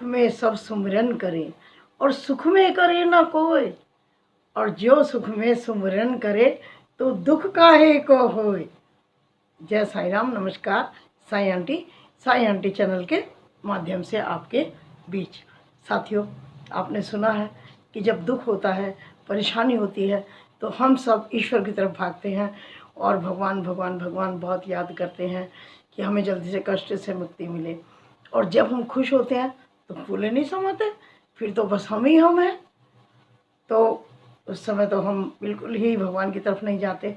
दुख में सब सुमिरन करें और सुख में करे ना कोई, और जो सुख में सुमिरन करे तो दुख काहे को होए। जय साईं राम। नमस्कार। साईं आंटी चैनल के माध्यम से आपके बीच। साथियों, आपने सुना है कि जब दुख होता है, परेशानी होती है, तो हम सब ईश्वर की तरफ भागते हैं और भगवान भगवान भगवान बहुत याद करते हैं कि हमें जल्दी से कष्ट से मुक्ति मिले। और जब हम खुश होते हैं तो फूले नहीं समाते, फिर तो बस हम ही हम हैं। तो उस समय तो हम बिल्कुल ही भगवान की तरफ नहीं जाते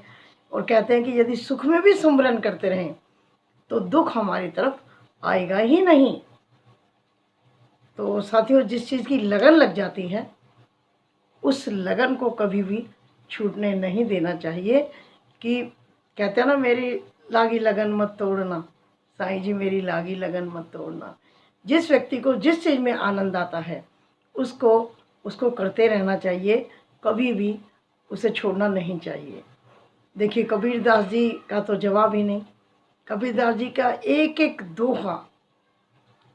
और कहते हैं कि यदि सुख में भी सुमिरन करते रहें तो दुख हमारी तरफ आएगा ही नहीं। तो साथियों, जिस चीज़ की लगन लग जाती है उस लगन को कभी भी छूटने नहीं देना चाहिए। कि कहते हैं ना, मेरी लागी लगन मत तोड़ना, साईं जी मेरी लागी लगन मत तोड़ना। जिस व्यक्ति को जिस चीज़ में आनंद आता है उसको करते रहना चाहिए, कभी भी उसे छोड़ना नहीं चाहिए। देखिए, कबीरदास जी का तो जवाब ही नहीं। कबीरदास जी का एक एक दोहा,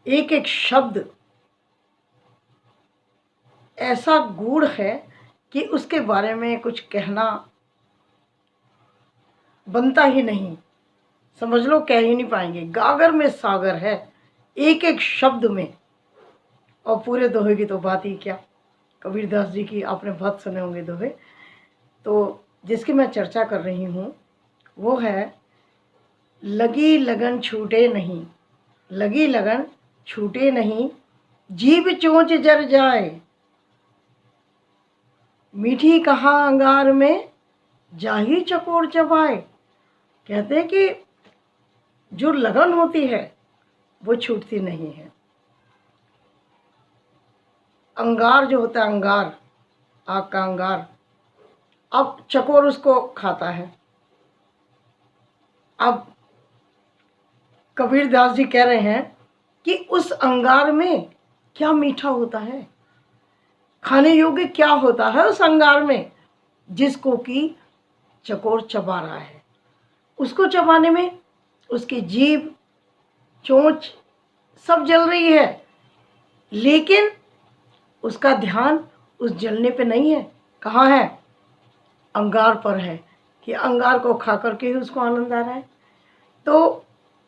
एक एक शब्द ऐसा गूढ़ है कि उसके बारे में कुछ कहना बनता ही नहीं। समझ लो, कह ही नहीं पाएंगे। गागर में सागर है एक एक शब्द में, और पूरे दोहे की तो बात ही क्या। कबीरदास जी की आपने बहुत सुने होंगे दोहे। तो जिसकी मैं चर्चा कर रही हूँ वो है, लगी लगन छूटे नहीं, लगी लगन छूटे नहीं, जीभ चोंच जर जाए, मीठी कहाँ अंगार में, जाही चकोर चबाए। कहते हैं कि जो लगन होती है वो छूटती नहीं है। अंगार जो होता है, अंगार, आग का अंगार, अब चकोर उसको खाता है। अब कबीरदास जी कह रहे हैं कि उस अंगार में क्या मीठा होता है, खाने योग्य क्या होता है उस अंगार में, जिसको कि चकोर चबा रहा है। उसको चबाने में उसकी जीभ, चोंच सब जल रही है, लेकिन उसका ध्यान उस जलने पे नहीं है। कहाँ है? अंगार पर है, कि अंगार को खा करके ही उसको आनंद आ रहा है। तो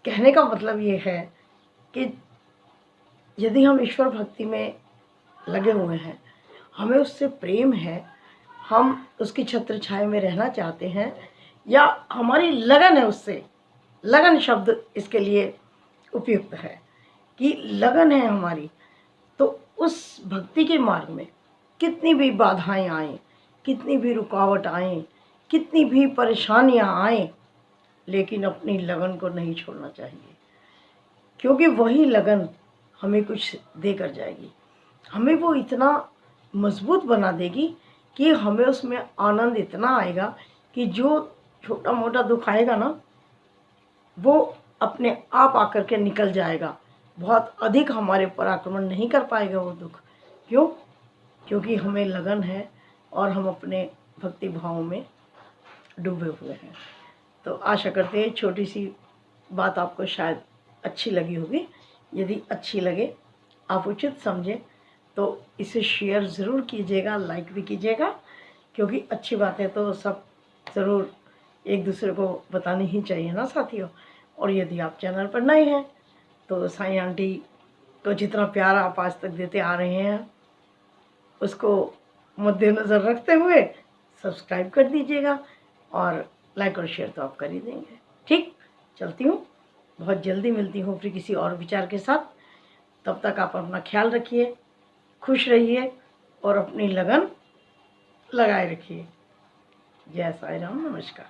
कहने का मतलब ये है कि यदि हम ईश्वर भक्ति में लगे हुए हैं, हमें उससे प्रेम है, हम उसकी छत्र छाया में रहना चाहते हैं, या हमारी लगन है उससे, लगन शब्द इसके लिए उपयुक्त है कि लगन है हमारी, तो उस भक्ति के मार्ग में कितनी भी बाधाएं आएं, कितनी भी रुकावट आएं, कितनी भी परेशानियां आएं, लेकिन अपनी लगन को नहीं छोड़ना चाहिए। क्योंकि वही लगन हमें कुछ दे कर जाएगी, हमें वो इतना मजबूत बना देगी कि हमें उसमें आनंद इतना आएगा कि जो छोटा मोटा दुख आएगा ना, वो अपने आप आकर के निकल जाएगा। बहुत अधिक हमारे ऊपर आक्रमण नहीं कर पाएगा वो दुख। क्यों? क्योंकि हमें लगन है और हम अपने भक्ति भाव में डूबे हुए हैं। तो आशा करते हैं छोटी सी बात आपको शायद अच्छी लगी होगी। यदि अच्छी लगे, आप उचित समझें, तो इसे शेयर ज़रूर कीजिएगा, लाइक भी कीजिएगा, क्योंकि अच्छी बातें तो सब ज़रूर एक दूसरे को बतानी ही चाहिए ना साथियों। और यदि आप चैनल पर नए हैं तो साईं आंटी को जितना प्यार आप आज तक देते आ रहे हैं उसको मद्देनज़र रखते हुए सब्सक्राइब कर दीजिएगा, और लाइक और शेयर तो आप कर ही देंगे। ठीक, चलती हूँ। बहुत जल्दी मिलती हूँ फिर किसी और विचार के साथ। तब तक आप अपना ख्याल रखिए, खुश रहिए और अपनी लगन लगाए रखिए। जय साईं राम। नमस्कार।